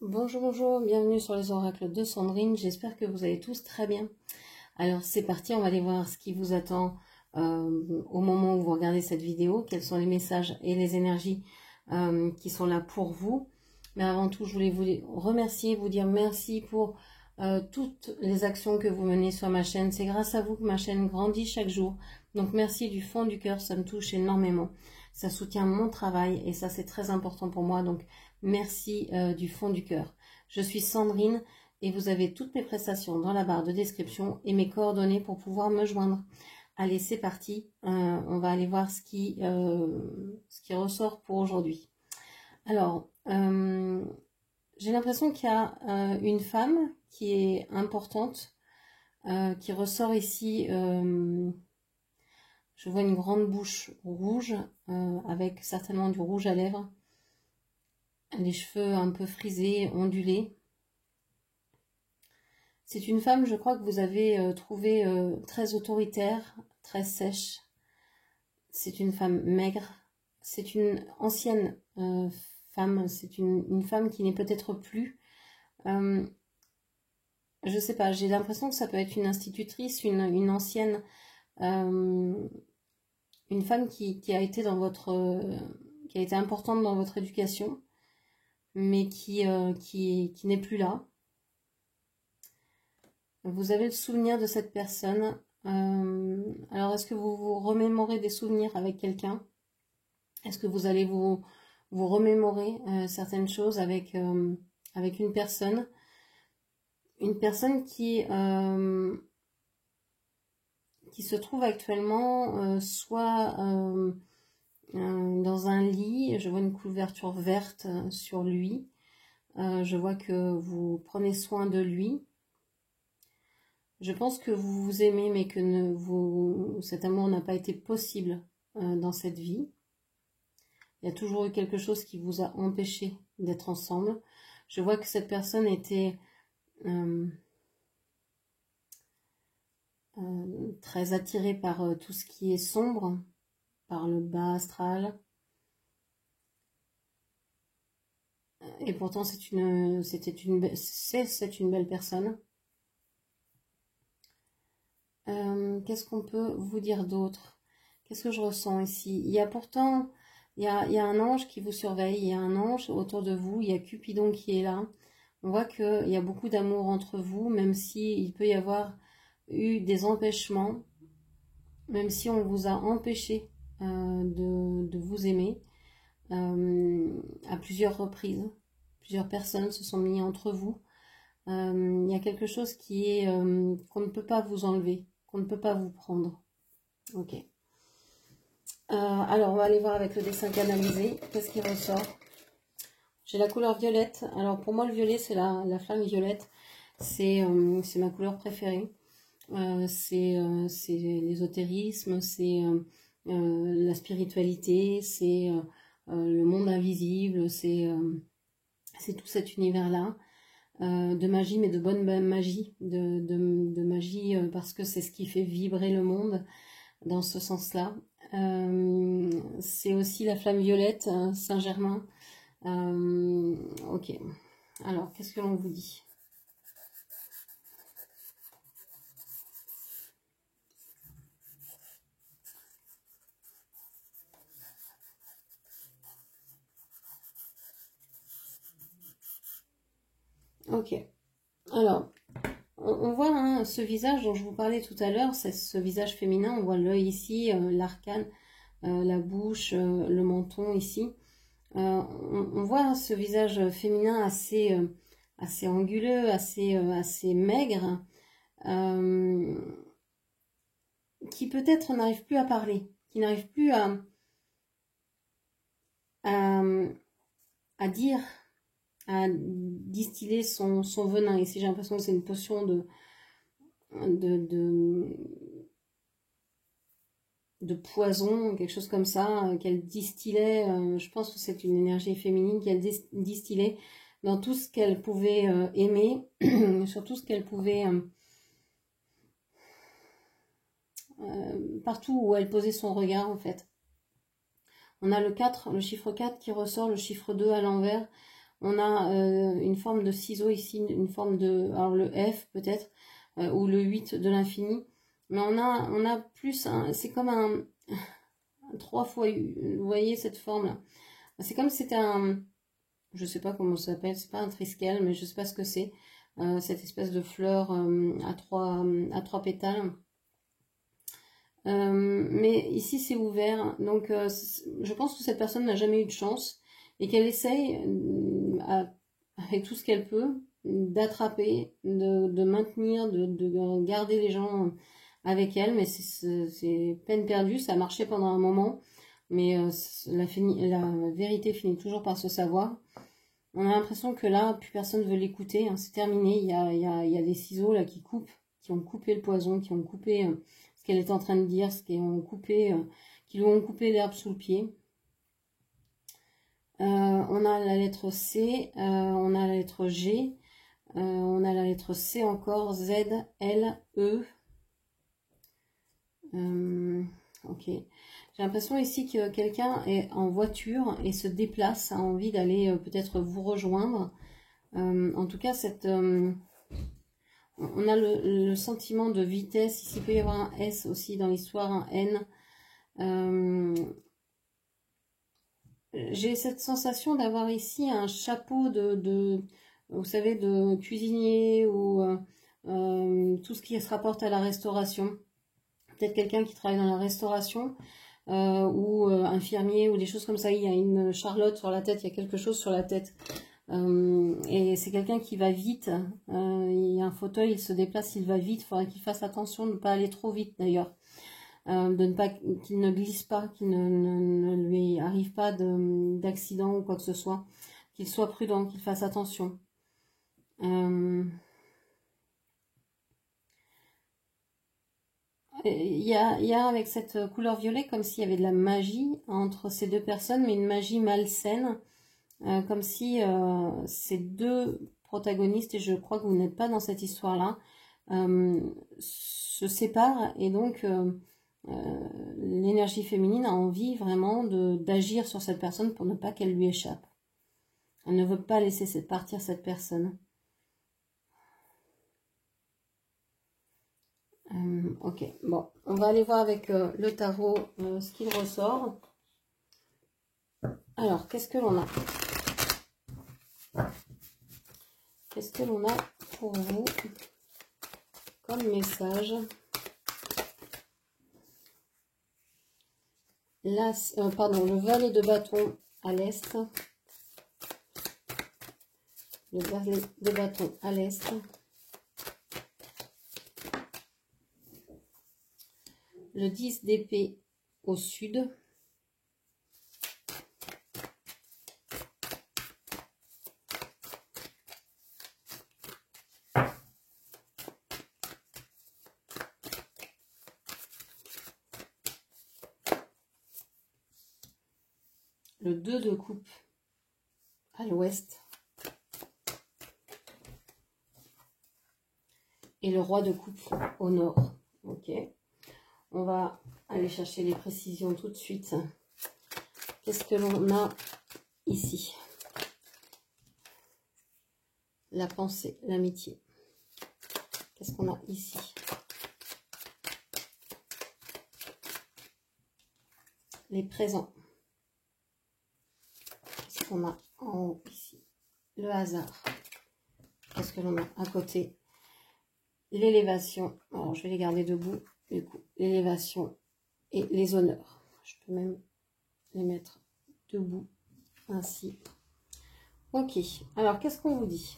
Bonjour, bonjour, bienvenue sur les oracles de Sandrine, j'espère que vous allez tous très bien. Alors c'est parti, on va aller voir ce qui vous attend au moment où vous regardez cette vidéo, quels sont les messages et les énergies qui sont là pour vous. Mais avant tout, je voulais vous remercier, vous dire merci pour toutes les actions que vous menez sur ma chaîne. C'est grâce à vous que ma chaîne grandit chaque jour. Donc merci du fond du cœur, ça me touche énormément. Ça soutient mon travail et ça c'est très important pour moi. Donc merci du fond du cœur. Je suis Sandrine et vous avez toutes mes prestations dans la barre de description et mes coordonnées pour pouvoir me joindre. Allez, c'est parti. On va aller voir ce qui ressort pour aujourd'hui. Alors, j'ai l'impression qu'il y a une femme qui est importante, qui ressort ici. Je vois une grande bouche rouge, avec certainement du rouge à lèvres. Les cheveux un peu frisés, ondulés. C'est une femme, je crois, que vous avez trouvée très autoritaire, très sèche. C'est une femme maigre. C'est une ancienne femme. C'est une femme qui n'est peut-être plus. Je sais pas, j'ai l'impression que ça peut être une institutrice, une ancienne, une femme qui a été dans votre, qui a été importante dans votre éducation, mais qui n'est plus là. Vous avez le souvenir de cette personne. Alors, est-ce que vous vous remémorez des souvenirs avec quelqu'un? Est-ce que vous allez vous remémorer certaines choses avec une personne? Une personne qui se trouve actuellement soit dans un lit. Je vois une couverture verte sur lui. Je vois que vous prenez soin de lui. Je pense que vous vous aimez, mais que cet amour n'a pas été possible dans cette vie. Il y a toujours eu quelque chose qui vous a empêché d'être ensemble. Je vois que cette personne était très attirée par tout ce qui est sombre, par le bas astral. Et pourtant, c'est une belle personne. Qu'est-ce qu'on peut vous dire d'autre? Qu'est-ce que je ressens ici? Il y a pourtant, il y a un ange qui vous surveille, il y a un ange autour de vous, il y a Cupidon qui est là. On voit qu'il y a beaucoup d'amour entre vous, même si il peut y avoir eu des empêchements, même si on vous a empêché de vous aimer à plusieurs reprises. Plusieurs personnes se sont mises entre vous. Il y a quelque chose qui est qu'on ne peut pas vous enlever, qu'on ne peut pas vous prendre. Ok. Alors, on va aller voir avec le dessin canalisé. Qu'est-ce qui ressort? J'ai la couleur violette. Alors, pour moi, le violet, c'est la flamme violette. C'est ma couleur préférée. C'est l'ésotérisme, c'est la spiritualité, c'est le monde invisible, c'est tout cet univers-là. De magie, mais de bonne magie, de magie parce que c'est ce qui fait vibrer le monde dans ce sens-là. C'est aussi la flamme violette, Saint-Germain. Ok, alors qu'est-ce que l'on vous dit? Ok, alors on voit hein, ce visage dont je vous parlais tout à l'heure, c'est ce visage féminin, on voit l'œil ici, l'arcane, la bouche, le menton ici. On voit ce visage féminin assez anguleux, assez maigre, qui peut-être n'arrive plus à parler, qui n'arrive plus à dire, à distiller son venin. Ici, j'ai l'impression que c'est une potion de poison, quelque chose comme ça, qu'elle distillait. Je pense que c'est une énergie féminine qu'elle distillait dans tout ce qu'elle pouvait aimer, sur tout ce qu'elle pouvait... partout où elle posait son regard, en fait. On a le 4, le chiffre 4 qui ressort, le chiffre 2 à l'envers. On a une forme de ciseau ici, une forme de... Alors le F peut-être, ou le 8 de l'infini. Mais on a plus... C'est comme un 3 fois... Vous voyez cette forme-là? C'est comme si c'était un... Je sais pas comment ça s'appelle, c'est pas un triskel, mais je sais pas ce que c'est. Cette espèce de fleur à trois pétales. Mais ici c'est ouvert, donc je pense que cette personne n'a jamais eu de chance et qu'elle essaye avec tout ce qu'elle peut d'attraper, de maintenir, de garder les gens avec elle, mais c'est peine perdue. Ça a marché pendant un moment, mais la vérité finit toujours par se savoir. On a l'impression que là, plus personne ne veut l'écouter, hein, c'est terminé. Il y a des ciseaux là qui ont coupé le poison, qui ont coupé ce qu'elle est en train de dire, qui lui ont coupé l'herbe sous le pied. On a la lettre C, on a la lettre G, on a la lettre C encore, Z, L, E. Ok. J'ai l'impression ici que quelqu'un est en voiture et se déplace, a envie d'aller peut-être vous rejoindre. En tout cas, on a le sentiment de vitesse. Ici, il peut y avoir un S aussi dans l'histoire, un N. J'ai cette sensation d'avoir ici un chapeau vous savez, de cuisinier ou tout ce qui se rapporte à la restauration. Peut-être quelqu'un qui travaille dans la restauration ou infirmier ou des choses comme ça. Il y a une charlotte sur la tête, il y a quelque chose sur la tête. Et c'est quelqu'un qui va vite. Il y a un fauteuil, il se déplace, il va vite. Il faudrait qu'il fasse attention de ne pas aller trop vite d'ailleurs. Qu'il ne glisse pas, qu'il ne lui arrive pas d'accident ou quoi que ce soit. Qu'il soit prudent, qu'il fasse attention. Il y a avec cette couleur violet comme s'il y avait de la magie entre ces deux personnes, mais une magie malsaine, comme si ces deux protagonistes, et je crois que vous n'êtes pas dans cette histoire-là, se séparent et donc l'énergie féminine a envie vraiment d'agir sur cette personne pour ne pas qu'elle lui échappe. Elle ne veut pas laisser partir cette personne. Ok, bon, on va aller voir avec le tarot ce qu'il ressort. Alors, qu'est-ce que l'on a? Qu'est-ce que l'on a pour vous comme message? Là, le valet de bâton à l'est. Le valet de bâton à l'est. Le 10 d'épée au sud. Le 2 de coupe à l'ouest. Et le roi de coupe au nord. Ok. On va aller chercher les précisions tout de suite. Qu'est-ce que l'on a ici? La pensée, l'amitié. Qu'est-ce qu'on a ici? Les présents. Qu'est-ce qu'on a en haut ici? Le hasard. Qu'est-ce que l'on a à côté? L'élévation. Alors, je vais les garder debout. Du coup, l'élévation et les honneurs. Je peux même les mettre debout, ainsi. Ok. Alors, qu'est-ce qu'on vous dit?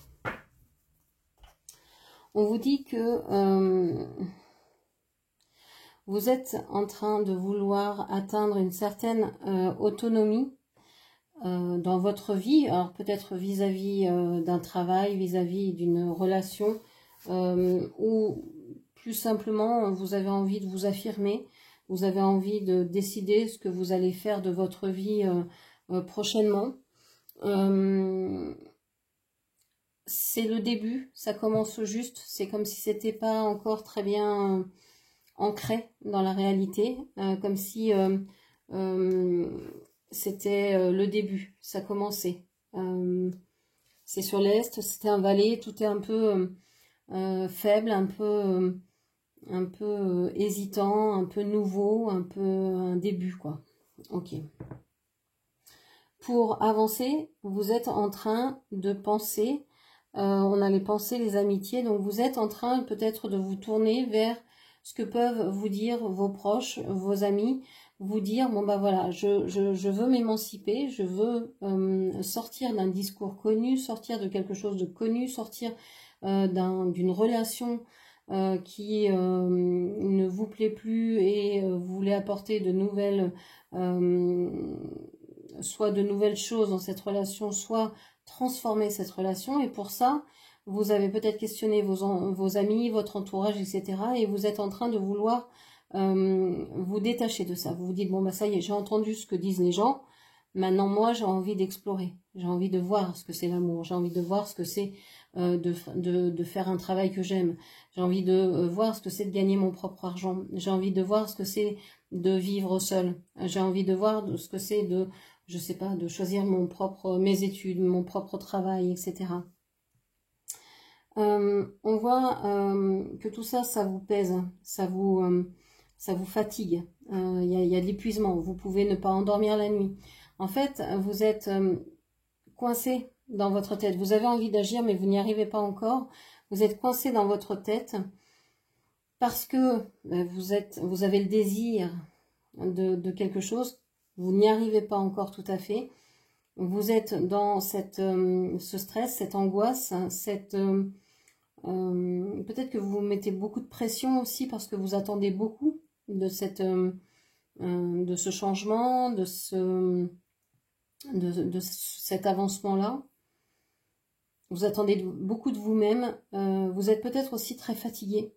On vous dit que vous êtes en train de vouloir atteindre une certaine autonomie dans votre vie. Alors, peut-être vis-à-vis d'un travail, vis-à-vis d'une relation, ou plus simplement, vous avez envie de vous affirmer, vous avez envie de décider ce que vous allez faire de votre vie prochainement. C'est le début, ça commence juste, c'est comme si c'était pas encore très bien ancré dans la réalité, comme si c'était le début, ça commençait. C'est sur l'est, c'était un valet, tout est un peu faible, un peu hésitant, un peu nouveau, un peu un début, quoi. Ok. Pour avancer, vous êtes en train de penser, on a les pensées, les amitiés, donc vous êtes en train peut-être de vous tourner vers ce que peuvent vous dire vos proches, vos amis, vous dire, bon bah voilà, je veux m'émanciper, je veux sortir d'un discours connu, sortir de quelque chose de connu, sortir d'une relation qui ne vous plaît plus et vous voulez apporter de nouvelles soit de nouvelles choses dans cette relation, soit transformer cette relation. Et pour ça, vous avez peut-être questionné vos amis, votre entourage, etc. Et vous êtes en train de vouloir vous détacher de ça. Vous vous dites, bon, bah ça y est, j'ai entendu ce que disent les gens. Maintenant, moi, j'ai envie d'explorer. J'ai envie de voir ce que c'est l'amour. J'ai envie de voir ce que c'est de faire un travail que j'aime. J'ai envie de voir ce que c'est de gagner mon propre argent. J'ai envie de voir ce que c'est de vivre seul. J'ai envie de voir ce que c'est je sais pas, de choisir mes études, mon propre travail, etc. On voit que tout ça, ça vous pèse, ça vous fatigue. Il y a de l'épuisement. Vous pouvez ne pas endormir la nuit. En fait, vous êtes coincé dans votre tête. Vous avez envie d'agir, mais vous n'y arrivez pas encore. Vous êtes coincé dans votre tête parce que vous avez le désir de quelque chose. Vous n'y arrivez pas encore tout à fait. Vous êtes dans ce stress, cette angoisse, peut-être que vous mettez beaucoup de pression aussi parce que vous attendez beaucoup de ce changement, de cet avancement-là. Vous attendez beaucoup de vous-même. Vous êtes peut-être aussi très fatigué.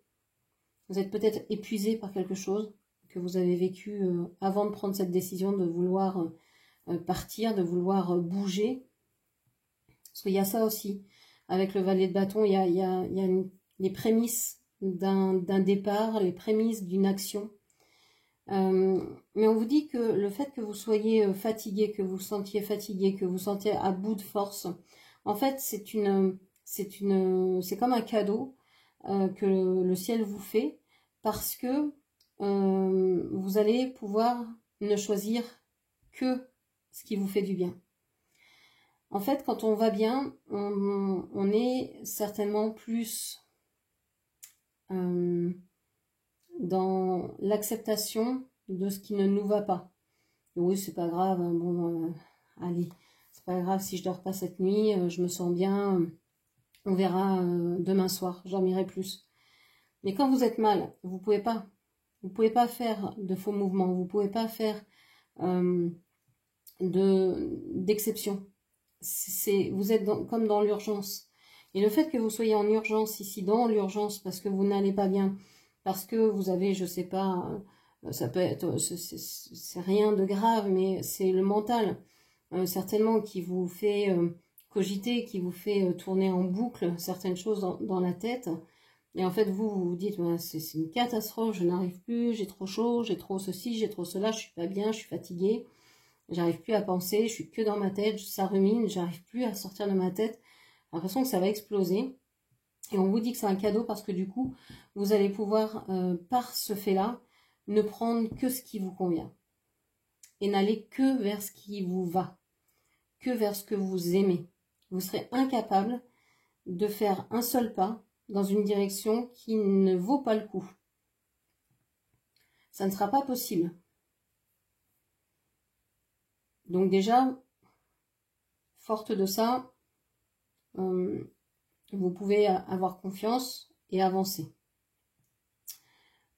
Vous êtes peut-être épuisé par quelque chose que vous avez vécu avant de prendre cette décision de vouloir partir, de vouloir bouger. Parce qu'il y a ça aussi. Avec le valet de bâton, il y a les prémices d'un départ, les prémices d'une action. Mais on vous dit que le fait que vous soyez fatigué, que vous sentiez fatigué, que vous sentiez à bout de force, en fait, c'est comme un cadeau que le ciel vous fait parce que vous allez pouvoir ne choisir que ce qui vous fait du bien. En fait, quand on va bien, on est certainement plus dans l'acceptation de ce qui ne nous va pas. Et oui, c'est pas grave, bon, allez, c'est pas grave si je dors pas cette nuit, je me sens bien, on verra demain soir, j'en dormirai plus. Mais quand vous êtes mal, vous pouvez pas faire de faux mouvements, vous pouvez pas faire d'exception. Vous êtes comme dans l'urgence. Et le fait que vous soyez en urgence ici, dans l'urgence, parce que vous n'allez pas bien, parce que vous avez, je sais pas, ça peut être, c'est rien de grave, mais c'est le mental, certainement, qui vous fait cogiter, qui vous fait tourner en boucle certaines choses dans la tête. Et en fait, vous vous dites, ouais, c'est une catastrophe, je n'arrive plus, j'ai trop chaud, j'ai trop ceci, j'ai trop cela, je suis pas bien, je suis fatiguée. J'arrive plus à penser, je suis que dans ma tête, ça rumine, j'arrive plus à sortir de ma tête. J'ai l'impression que ça va exploser. Et on vous dit que c'est un cadeau parce que du coup, vous allez pouvoir, par ce fait-là, ne prendre que ce qui vous convient. Et n'aller que vers ce qui vous va, que vers ce que vous aimez. Vous serez incapable de faire un seul pas dans une direction qui ne vaut pas le coup. Ça ne sera pas possible. Donc déjà, forte de ça, vous pouvez avoir confiance et avancer.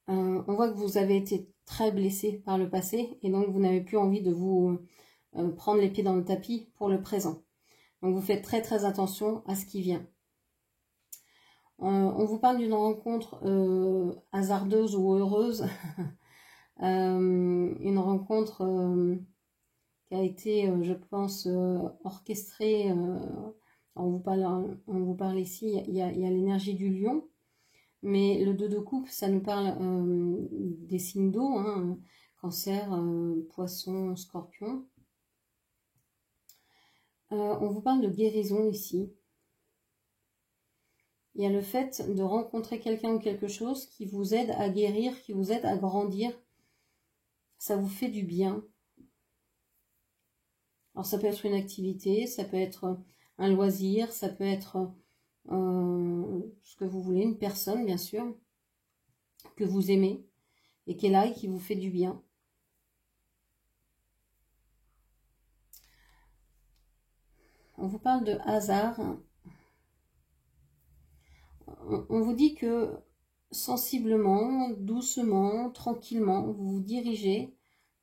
On voit que vous avez été très blessé par le passé et donc vous n'avez plus envie de vous prendre les pieds dans le tapis pour le présent. Donc vous faites très très attention à ce qui vient. On vous parle d'une rencontre hasardeuse ou heureuse, une rencontre qui a été, je pense, orchestrée. On vous parle ici, il y a l'énergie du lion, mais le 2 de coupe, ça nous parle des signes d'eau, hein, cancer, poisson, scorpion. On vous parle de guérison ici. il y a le fait de rencontrer quelqu'un ou quelque chose qui vous aide à guérir, qui vous aide à grandir. Ça vous fait du bien. Alors ça peut être une activité, ça peut être un loisir, ça peut être ce que vous voulez, une personne bien sûr, que vous aimez et qui est là et qui vous fait du bien. On vous parle de hasard. On vous dit que sensiblement, doucement, tranquillement, vous vous dirigez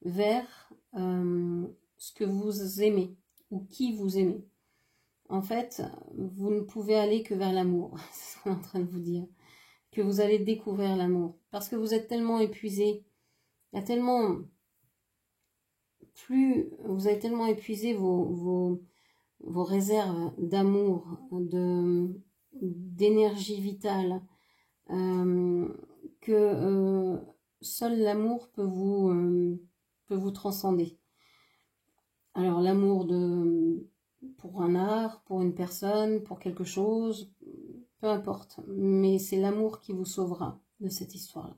vers ce que vous aimez ou qui vous aimez. En fait, vous ne pouvez aller que vers l'amour, c'est ce qu'on est en train de vous dire, que vous allez découvrir l'amour, parce que vous êtes tellement épuisé, il y a tellement, vous avez tellement épuisé vos réserves d'amour, d'énergie vitale, que seul l'amour peut vous transcender. Alors l'amour pour un art, pour une personne, pour quelque chose, peu importe. Mais c'est l'amour qui vous sauvera de cette histoire-là.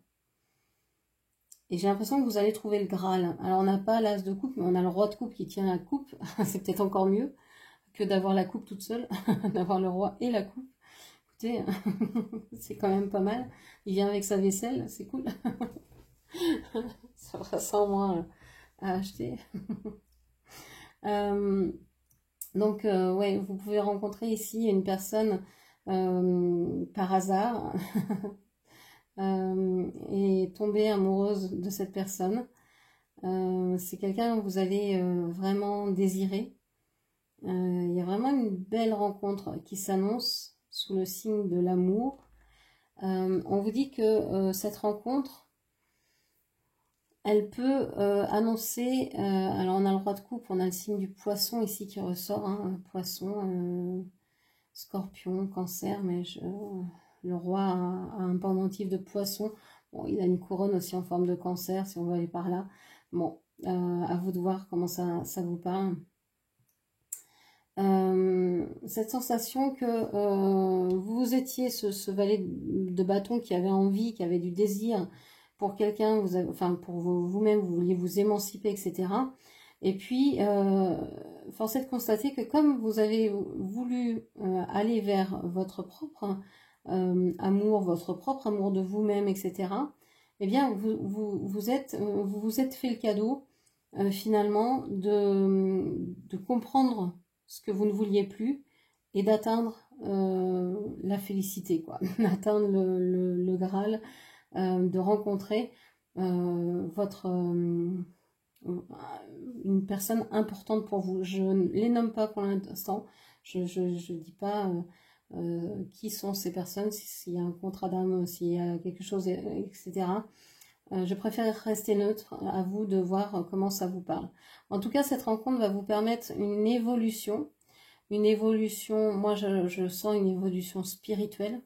Et j'ai l'impression que vous allez trouver le Graal. Alors on n'a pas l'as de coupe, mais on a le roi de coupe qui tient la coupe. C'est peut-être encore mieux que d'avoir la coupe toute seule, d'avoir le roi et la coupe. Écoutez, c'est quand même pas mal. Il vient avec sa vaisselle, c'est cool. Ça fera ça au moins à acheter. Ouais, vous pouvez rencontrer ici une personne par hasard et tomber amoureuse de cette personne. C'est quelqu'un que vous allez vraiment désirer. Il y a vraiment une belle rencontre qui s'annonce sous le signe de l'amour. On vous dit que cette rencontre, elle peut annoncer, alors on a le roi de coupe, on a le signe du poisson ici qui ressort, hein, poisson, scorpion, cancer, mais le roi a un pendentif de poisson. Bon, il a une couronne aussi en forme de cancer, si on veut aller par là. Bon, à vous de voir comment ça vous parle. Cette sensation que vous étiez ce valet de bâton qui avait envie, qui avait du désir pour quelqu'un, enfin pour vous-même, vous vouliez vous émanciper, etc. Et puis, force est de constater que comme vous avez voulu aller vers votre propre amour, votre propre amour de vous-même, etc., eh bien, vous vous êtes fait le cadeau finalement de comprendre ce que vous ne vouliez plus et d'atteindre la félicité, quoi, d'atteindre le Graal, de rencontrer une personne importante pour vous. Je ne les nomme pas pour l'instant, je ne dis pas qui sont ces personnes, s'il y a un contrat d'âme, s'il y a quelque chose, etc. Je préfère rester neutre, à vous de voir comment ça vous parle. En tout cas, cette rencontre va vous permettre une évolution, moi je sens une évolution spirituelle,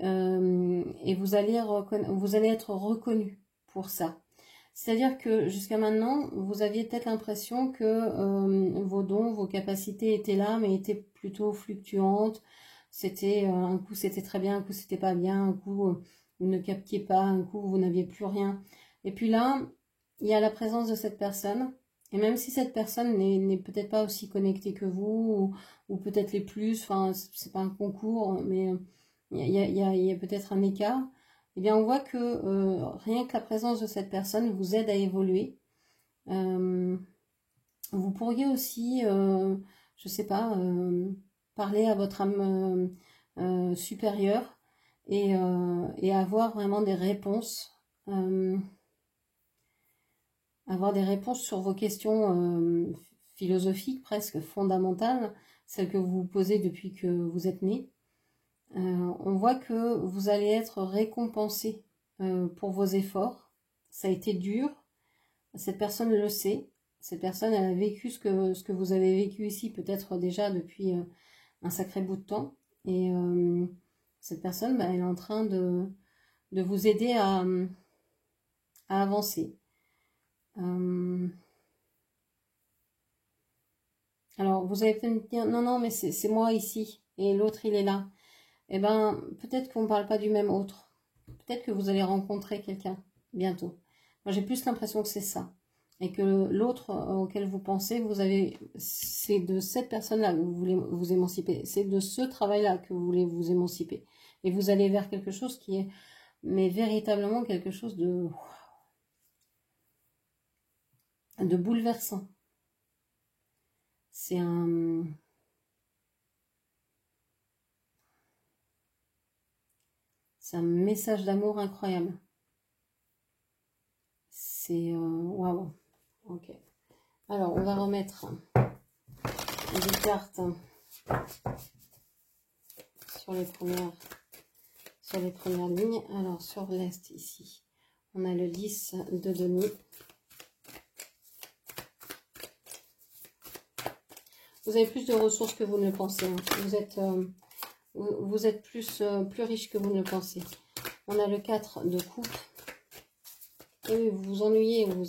et vous allez être reconnu pour ça. C'est-à-dire que jusqu'à maintenant, vous aviez peut-être l'impression que vos dons, vos capacités étaient là, mais étaient plutôt fluctuantes. C'était un coup c'était très bien, un coup c'était pas bien, un coup vous ne captiez pas, un coup vous n'aviez plus rien. Et puis là, il y a la présence de cette personne. Et même si cette personne n'est peut-être pas aussi connectée que vous, ou peut-être les plus, enfin c'est pas un concours, mais il y a peut-être un écart. Eh bien, on voit que rien que la présence de cette personne vous aide à évoluer. Vous pourriez aussi, je sais pas, parler à votre âme supérieure et avoir vraiment des réponses. Avoir des réponses sur vos questions philosophiques, presque fondamentales, celles que vous vous posez depuis que vous êtes né. On voit que vous allez être récompensé pour vos efforts. Ça a été dur, cette personne le sait, cette personne elle a vécu ce que vous avez vécu ici peut-être déjà depuis un sacré bout de temps, et cette personne elle est en train de vous aider à avancer. Alors vous allez peut-être me dire non mais c'est moi ici et l'autre il est là. eh ben, peut-être qu'on ne parle pas du même autre. Peut-être que vous allez rencontrer quelqu'un bientôt. Moi, j'ai plus l'impression que c'est ça. Et que l'autre auquel vous pensez, c'est de cette personne-là que vous voulez vous émanciper. C'est de ce travail-là que vous voulez vous émanciper. Et vous allez vers quelque chose qui est, mais véritablement quelque chose de bouleversant. C'est un message d'amour incroyable. C'est waouh. Ok. Alors, on va remettre des cartes sur les premières lignes. Alors, sur l'Est, ici, on a le 10 de denier. Vous avez plus de ressources que vous ne le pensez. Hein. Vous êtes plus riche que vous ne le pensez. On a le 4 de coupe. Et vous vous ennuyez, vous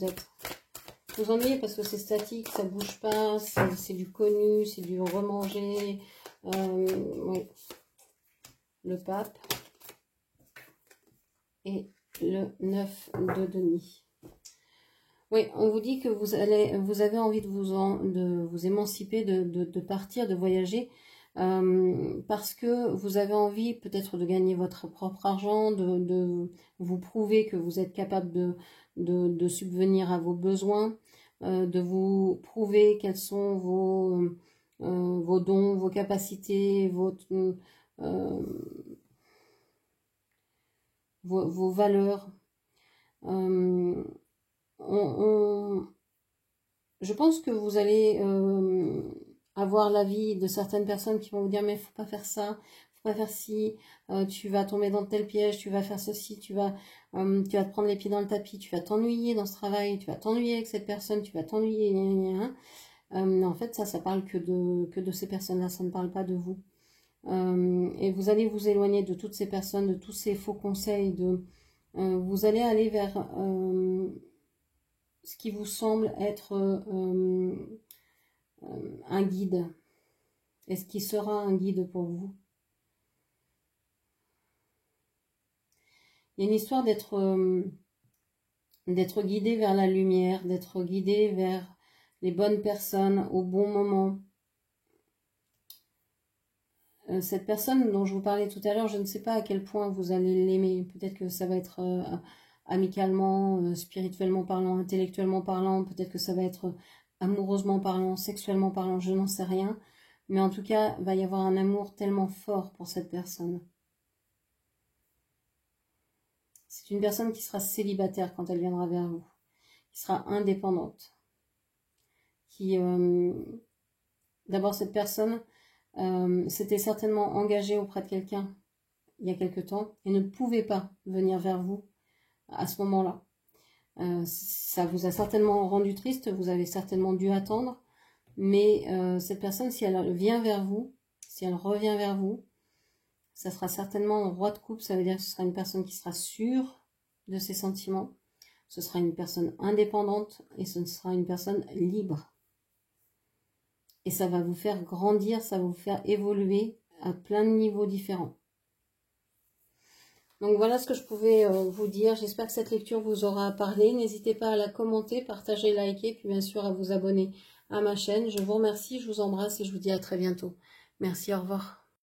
vous ennuyez parce que c'est statique, ça bouge pas, c'est du connu, c'est du remanger. Oui. Le pape et le 9 de denier. Oui, on vous dit que vous avez envie de vous émanciper, de partir, de voyager, parce que vous avez envie peut-être de gagner votre propre argent, de vous prouver que vous êtes capable de subvenir à vos besoins, de vous prouver quels sont vos dons, vos capacités, vos valeurs. Je pense que vous allez avoir l'avis de certaines personnes qui vont vous dire mais faut pas faire ça, faut pas faire ci, tu vas tomber dans tel piège, tu vas faire ceci, tu vas te prendre les pieds dans le tapis, tu vas t'ennuyer dans ce travail, tu vas t'ennuyer avec cette personne, tu vas t'ennuyer. En fait, ça parle que de ces personnes-là, ça ne parle pas de vous. Et vous allez vous éloigner de toutes ces personnes, de tous ces faux conseils, vous allez aller vers ce qui vous semble être un guide. Et ce qui sera un guide pour vous. Il y a une histoire d'être guidé vers la lumière, d'être guidé vers les bonnes personnes au bon moment. Cette personne dont je vous parlais tout à l'heure, je ne sais pas à quel point vous allez l'aimer. Peut-être que ça va être amicalement, spirituellement parlant, intellectuellement parlant. Peut-être que ça va être amoureusement parlant, sexuellement parlant, je n'en sais rien. Mais en tout cas, il va y avoir un amour tellement fort pour cette personne. C'est une personne qui sera célibataire quand elle viendra vers vous, qui sera indépendante. D'abord, cette personne s'était certainement engagée auprès de quelqu'un il y a quelque temps et ne pouvait pas venir vers vous à ce moment-là. Ça vous a certainement rendu triste, vous avez certainement dû attendre, mais cette personne, si elle vient vers vous, si elle revient vers vous, ça sera certainement un roi de coupe, ça veut dire que ce sera une personne qui sera sûre de ses sentiments, ce sera une personne indépendante et ce sera une personne libre. Et ça va vous faire grandir, ça va vous faire évoluer à plein de niveaux différents. Donc voilà ce que je pouvais vous dire. J'espère que cette lecture vous aura parlé. N'hésitez pas à la commenter, partager, liker, puis bien sûr à vous abonner à ma chaîne. Je vous remercie, je vous embrasse et je vous dis à très bientôt. Merci, au revoir.